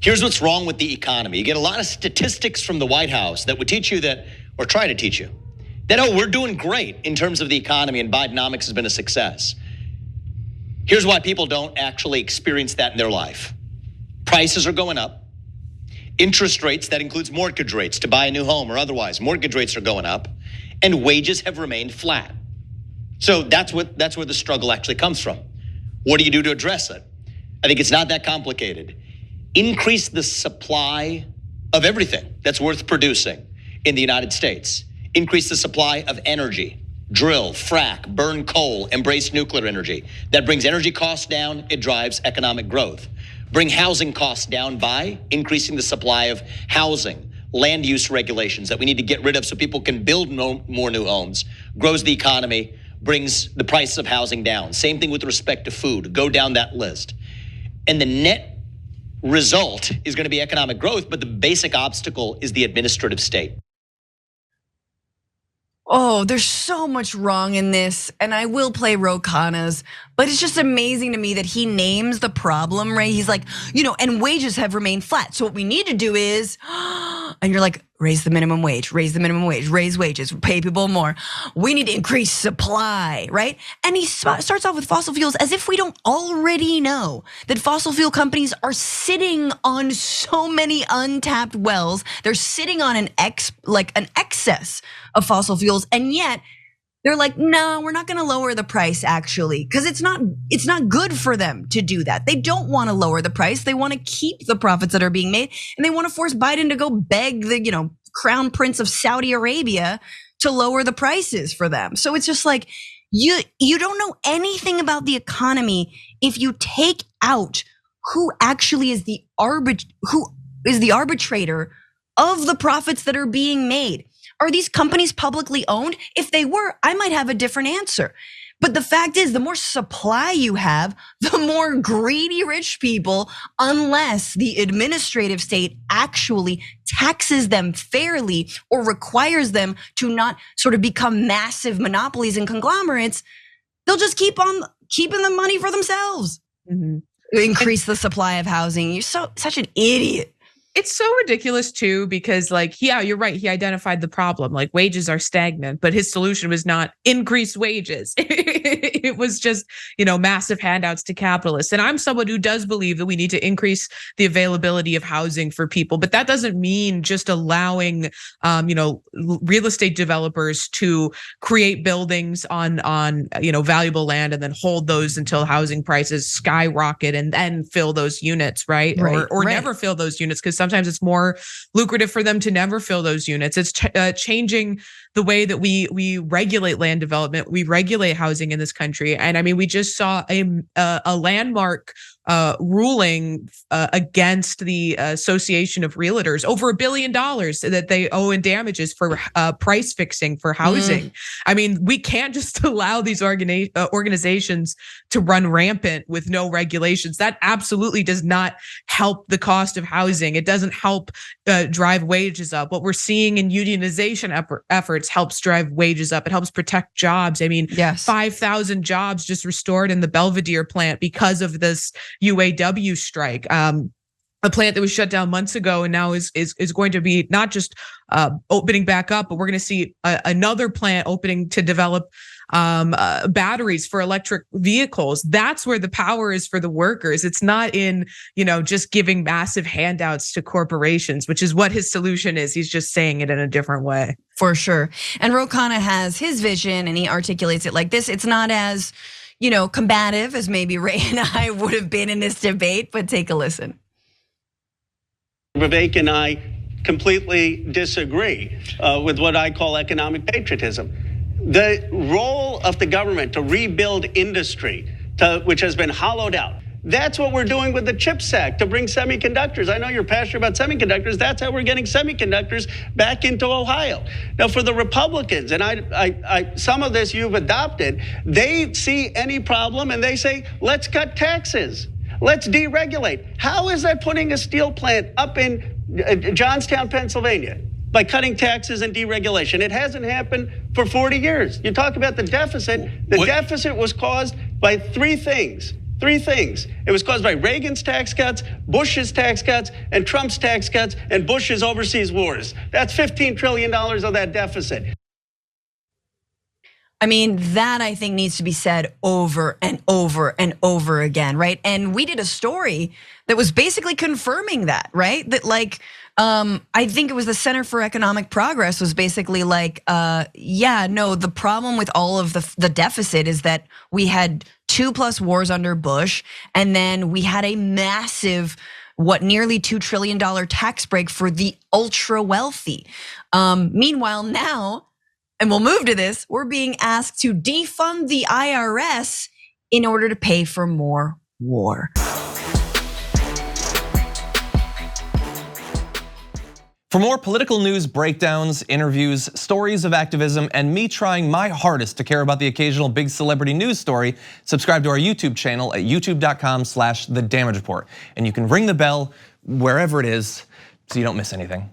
Here's what's wrong with the economy. You get a lot of statistics from the White House that would teach you that, or try to teach you, that, oh, we're doing great in terms of the economy and Bidenomics has been a success. Here's why people don't actually experience that in their life. Prices are going up. Interest rates, that includes mortgage rates to buy a new home or otherwise, mortgage rates are going up, and wages have remained flat. So that's where the struggle actually comes from. What do you do to address it? I think it's not that complicated. Increase the supply of everything that's worth producing in the United States. Increase the supply of energy. Drill, frack, burn coal, embrace nuclear energy. That brings energy costs down, it drives economic growth. Bring housing costs down by increasing the supply of housing, land use regulations that we need to get rid of so people can build more new homes, grows the economy, brings the price of housing down. Same thing with respect to food, go down that list. And the net result is going to be economic growth, but the basic obstacle is the administrative state. Oh, there's so much wrong in this, and I will play Ro Khanna's, but it's just amazing to me that he names the problem, right? He's like, and wages have remained flat. So what we need to do is, and you're like, raise the minimum wage, raise wages, pay people more. We need to increase supply, right? And he starts off with fossil fuels as if we don't already know that fossil fuel companies are sitting on so many untapped wells. They're sitting on an excess of fossil fuels, and yet they're like, no, we're not gonna lower the price actually, because it's not good for them to do that. They don't wanna lower the price. They wanna keep the profits that are being made, and they wanna force Biden to go beg the Crown Prince of Saudi Arabia to lower the prices for them. So it's just like, you don't know anything about the economy if you take out who actually is the arbitrator of the profits that are being made. Are these companies publicly owned? If they were, I might have a different answer. But the fact is, the more supply you have, the more greedy rich people, unless the administrative state actually taxes them fairly or requires them to not sort of become massive monopolies and conglomerates, they'll just keep on keeping the money for themselves. Mm-hmm. Increase the supply of housing. You're such an idiot. It's so ridiculous too, because yeah, you're right. He identified the problem, like wages are stagnant, but his solution was not increase wages. It was just, massive handouts to capitalists. And I'm someone who does believe that we need to increase the availability of housing for people, but that doesn't mean just allowing, real estate developers to create buildings on valuable land and then hold those until housing prices skyrocket and then fill those units, right? Or never fill those units, because sometimes it's more lucrative for them to never fill those units. It's changing the way that we regulate land development, we regulate housing in this country. And I mean, we just saw a landmark ruling against the Association of Realtors, over $1 billion that they owe in damages for price fixing for housing. I mean, we can't just allow these organizations to run rampant with no regulations. That absolutely does not help the cost of housing. It doesn't help drive wages up. What we're seeing in unionization efforts helps drive wages up. It helps protect jobs. I mean, yes. 5,000 jobs just restored in the Belvedere plant because of this UAW strike. A plant that was shut down months ago and now is going to be not just opening back up, but we're going to see another plant opening to develop batteries for electric vehicles. That's where the power is for the workers. It's not in, just giving massive handouts to corporations, which is what his solution is. He's just saying it in a different way. For sure. And Ro Khanna has his vision and he articulates it like this. It's not as, combative as maybe Ray and I would have been in this debate, but take a listen. Vivek and I completely disagree with what I call economic patriotism. The role of the government to rebuild industry, which has been hollowed out, that's what we're doing with the CHIPS Act to bring semiconductors. I know you're passionate about semiconductors. That's how we're getting semiconductors back into Ohio. Now, for the Republicans, and I some of this you've adopted, they see any problem and they say, let's cut taxes. Let's deregulate. How is that putting a steel plant up in Johnstown, Pennsylvania? By cutting taxes and deregulation. It hasn't happened for 40 years. You talk about the deficit. The deficit was caused by three things. Three things. It was caused by Reagan's tax cuts, Bush's tax cuts, and Trump's tax cuts, and Bush's overseas wars. That's $15 trillion of that deficit. I mean, that I think needs to be said over and over and over again, right? And we did a story that was basically confirming that, right? That like, I think it was the Center for Economic Progress was basically like, yeah, no, the problem with all of the deficit is that we had 2+ wars under Bush, and then we had a massive, nearly $2 trillion tax break for the ultra wealthy. Meanwhile, now, and we'll move to this, we're being asked to defund the IRS in order to pay for more war. For more political news breakdowns, interviews, stories of activism, and me trying my hardest to care about the occasional big celebrity news story, subscribe to our YouTube channel at youtube.com/The Damage Report. And you can ring the bell wherever it is so you don't miss anything.